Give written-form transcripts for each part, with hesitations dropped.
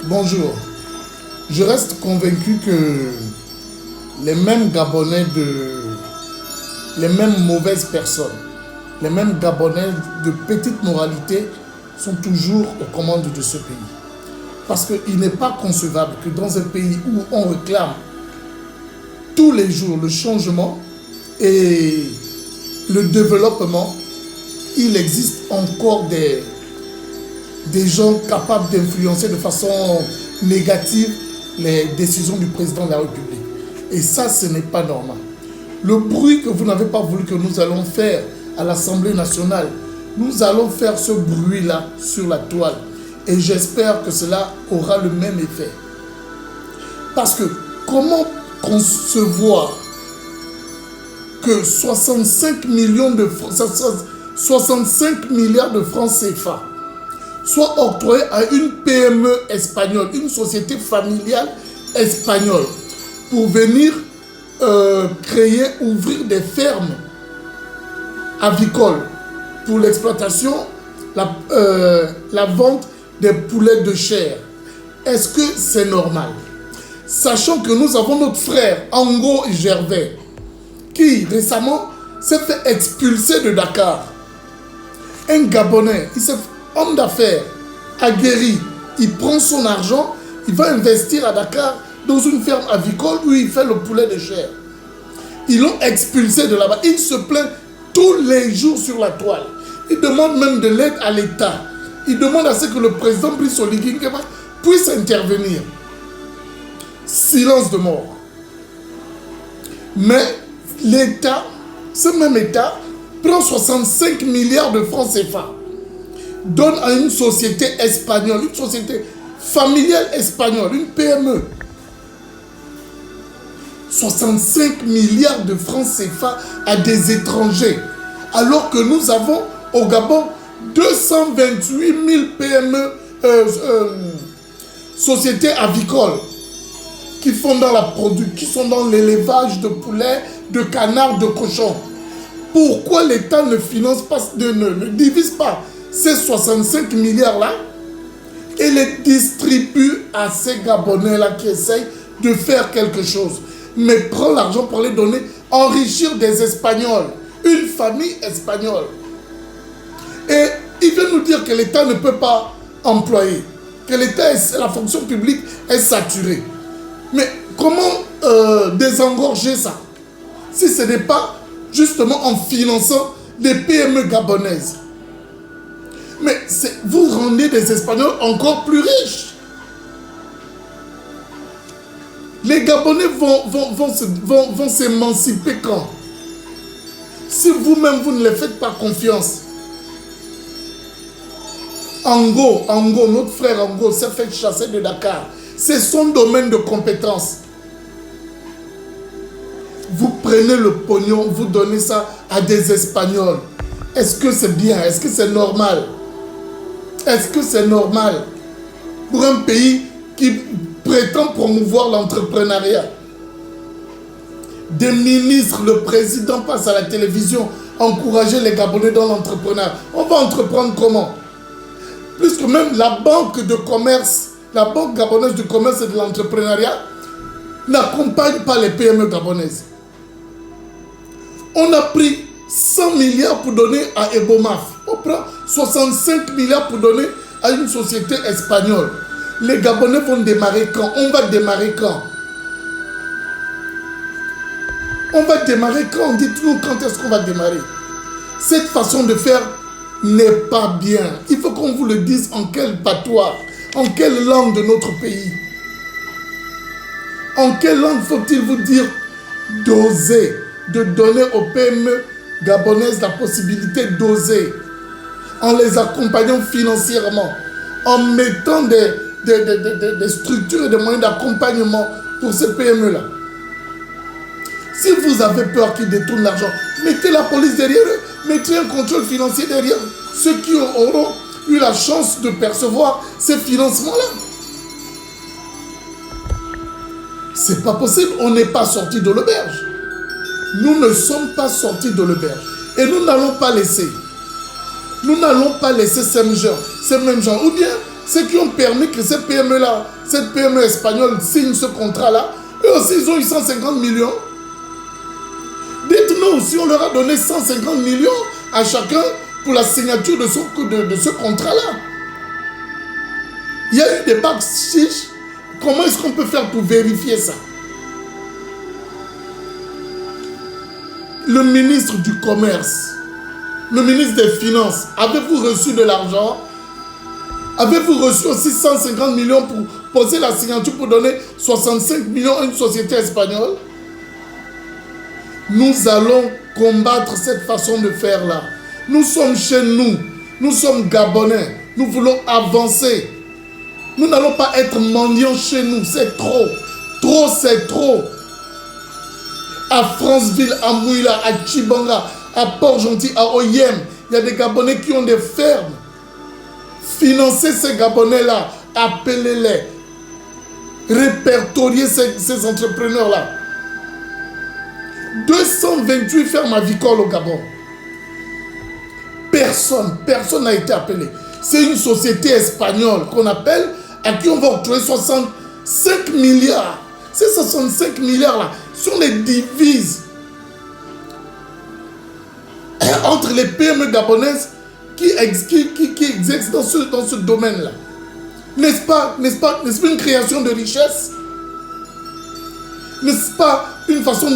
Bonjour. Je reste convaincu que les mêmes Gabonais les mêmes mauvaises personnes, les mêmes Gabonais de petite moralité sont toujours aux commandes de ce pays. Parce qu'il n'est pas concevable que dans un pays où on réclame tous les jours le changement et le développement, il existe encore des gens capables d'influencer de façon négative les décisions du président de la République. Et ça, ce n'est pas normal. Le bruit que vous n'avez pas voulu que nous allons faire à l'Assemblée nationale, nous allons faire ce bruit-là sur la toile. Et j'espère que cela aura le même effet. Parce que comment concevoir que 65 milliards de francs CFA soit octroyé à une PME espagnole, une société familiale espagnole, pour venir créer, ouvrir des fermes avicoles pour l'exploitation, la vente des poulets de chair. Est-ce que c'est normal? Sachant que nous avons notre frère Ango Gervais, qui récemment s'est fait expulser de Dakar. Un Gabonais, il s'est homme d'affaires, aguerri, il prend son argent, il va investir à Dakar dans une ferme avicole où il fait le poulet de chair. Ils l'ont expulsé de là-bas. Il se plaint tous les jours sur la toile. Il demande même de l'aide à l'État. Il demande à ce que le président Brice Oligui Nguema puisse intervenir. Silence de mort. Mais l'État, ce même État, prend 65 milliards de francs CFA, donne à une société espagnole, une société familiale espagnole, une PME, 65 milliards de francs CFA à des étrangers, alors que nous avons au Gabon 228 000 PME, sociétés avicoles, qui font dans la production, qui sont dans l'élevage de poulets, de canards, de cochons. Pourquoi l'État ne finance pas, ne divise pas ces 65 milliards-là et les distribue à ces Gabonais-là qui essayent de faire quelque chose? Mais prend l'argent pour les donner, enrichir des Espagnols, une famille espagnole. Et il veut nous dire que l'État ne peut pas employer, que l'État, la fonction publique est saturée. Mais comment désengorger ça si ce n'est pas justement en finançant des PME gabonaises? Mais vous rendez des Espagnols encore plus riches. Les Gabonais vont s'émanciper quand? Si vous-même, vous ne les faites pas confiance. Ango, notre frère Ango s'est fait chasser de Dakar. C'est son domaine de compétence. Vous prenez le pognon, vous donnez ça à des Espagnols. Est-ce que c'est bien? Est-ce que c'est normal? Est-ce que c'est normal pour un pays qui prétend promouvoir l'entrepreneuriat? Des ministres, le président passe à la télévision, encourager les Gabonais dans l'entrepreneuriat. On va entreprendre comment? Plus que même la banque de commerce, la banque gabonaise de commerce et de l'entrepreneuriat n'accompagne pas les PME gabonaises. On a pris 100 milliards pour donner à Ebomaf. On prend 65 milliards pour donner à une société espagnole. Les Gabonais vont démarrer quand? On va démarrer quand? On va démarrer quand? Dites-nous quand est-ce qu'on va démarrer. Cette façon de faire n'est pas bien. Il faut qu'on vous le dise en quel patois, en quelle langue de notre pays. En quelle langue faut-il vous dire d'oser, de donner aux PME gabonaises la possibilité d'oser, en les accompagnant financièrement, en mettant des structures et des moyens d'accompagnement pour ces PME-là. Si vous avez peur qu'ils détournent l'argent, mettez la police derrière eux, mettez un contrôle financier derrière ceux qui auront eu la chance de percevoir ces financements-là. C'est pas possible, on n'est pas sorti de l'auberge. Nous ne sommes pas sortis de l'auberge. Et nous n'allons pas laisser. Nous n'allons pas laisser ces mêmes gens. Ou bien, ceux qui ont permis que cette PME-là, cette PME espagnole signe ce contrat-là, eux aussi, ils ont eu 150 millions. Dites-nous, si on leur a donné 150 millions à chacun pour la signature de ce contrat-là, il y a eu des bacs chiches. Comment est-ce qu'on peut faire pour vérifier ça? Le ministre du Commerce, le ministre des Finances, avez-vous reçu de l'argent? Avez-vous reçu aussi 150 millions pour poser la signature pour donner 65 millions à une société espagnole? Nous allons combattre cette façon de faire là. Nous sommes chez nous. Nous sommes Gabonais. Nous voulons avancer. Nous n'allons pas être mendiants chez nous. C'est trop. Trop, c'est trop. À Franceville, à Mouila, à Tchibanga, à Port-Gentil, à Oyem, il y a des Gabonais qui ont des fermes. Financez ces Gabonais-là. Appelez-les. Répertoriez ces entrepreneurs-là. 228 fermes avicoles au Gabon. Personne n'a été appelé. C'est une société espagnole qu'on appelle, à qui on va retrouver 65 milliards. Ces 65 milliards-là sont les divises entre les PME gabonaises qui exercent dans ce domaine-là. N'est-ce pas une création de richesse? N'est-ce pas une façon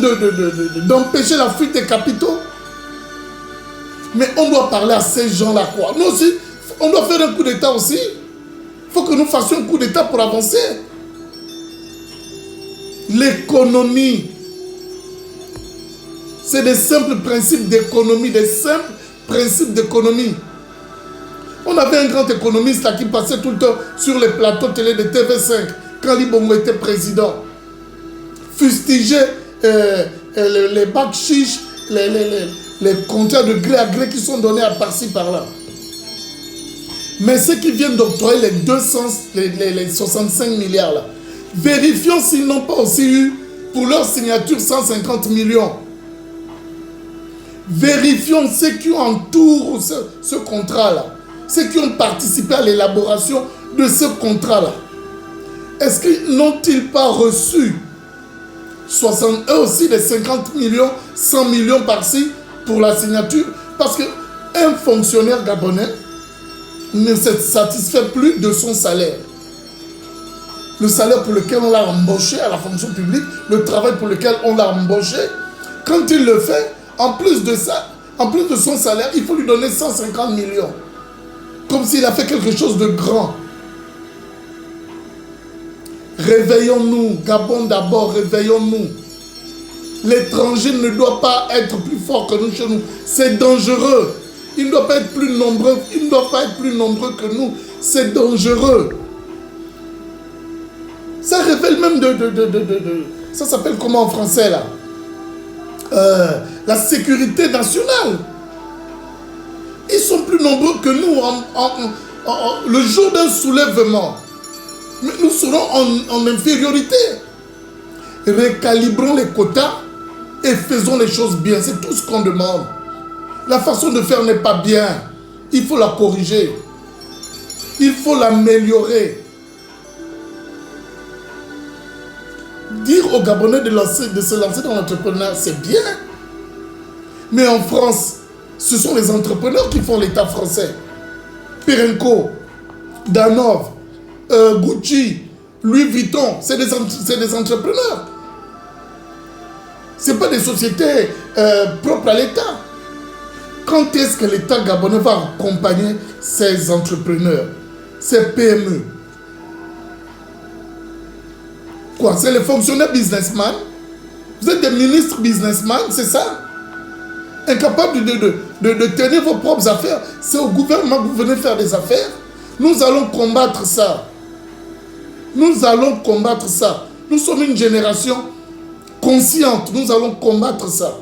d'empêcher la fuite des capitaux? Mais on doit parler à ces gens-là, quoi. Nous aussi, on doit faire un coup d'État aussi. Il faut que nous fassions un coup d'État pour avancer. L'économie, c'est des simples principes d'économie, des simples principes d'économie. On avait un grand économiste là qui passait tout le temps sur les plateaux télé de TV5 quand Ali Bongo était président. Fustigeait les bacs chiches, les contrats de gré à gré qui sont donnés à par-ci par-là. Mais ceux qui viennent d'octroyer les 65 milliards là, vérifions s'ils n'ont pas aussi eu pour leur signature 150 millions. Vérifions ceux qui entourent ce contrat-là, ceux qui ont participé à l'élaboration de ce contrat-là. Est-ce qu'ils n'ont-ils pas reçu eux aussi des 50 millions, 100 millions par-ci pour la signature? Parce qu'un fonctionnaire gabonais ne se satisfait plus de son salaire. Le salaire pour lequel on l'a embauché à la fonction publique, le travail pour lequel on l'a embauché, quand il le fait, en plus de ça, en plus de son salaire, il faut lui donner 150 millions. Comme s'il a fait quelque chose de grand. Réveillons-nous, Gabon d'abord, réveillons-nous. L'étranger ne doit pas être plus fort que nous chez nous. C'est dangereux. Il ne doit pas être plus nombreux. Il ne doit pas être plus nombreux que nous. C'est dangereux. Ça révèle même ça s'appelle comment en français là? La sécurité nationale. Ils sont plus nombreux que nous le jour d'un soulèvement. Mais nous serons en infériorité. Récalibrons les quotas et faisons les choses bien. C'est tout ce qu'on demande. La façon de faire n'est pas bien. Il faut la corriger. Il faut l'améliorer. Dire aux Gabonais de se lancer dans l'entrepreneuriat, c'est bien. Mais en France, ce sont les entrepreneurs qui font l'État français. Perenco, Danone, Gucci, Louis Vuitton, c'est des entrepreneurs. Ce n'est pas des sociétés propres à l'État. Quand est-ce que l'État gabonais va accompagner ces entrepreneurs, ces PME? Quoi? C'est les fonctionnaires businessmen? Vous êtes des ministres businessmen, c'est ça? Incapables de tenir vos propres affaires. C'est au gouvernement que vous venez faire des affaires. Nous allons combattre ça. Nous allons combattre ça. Nous sommes une génération consciente. Nous allons combattre ça.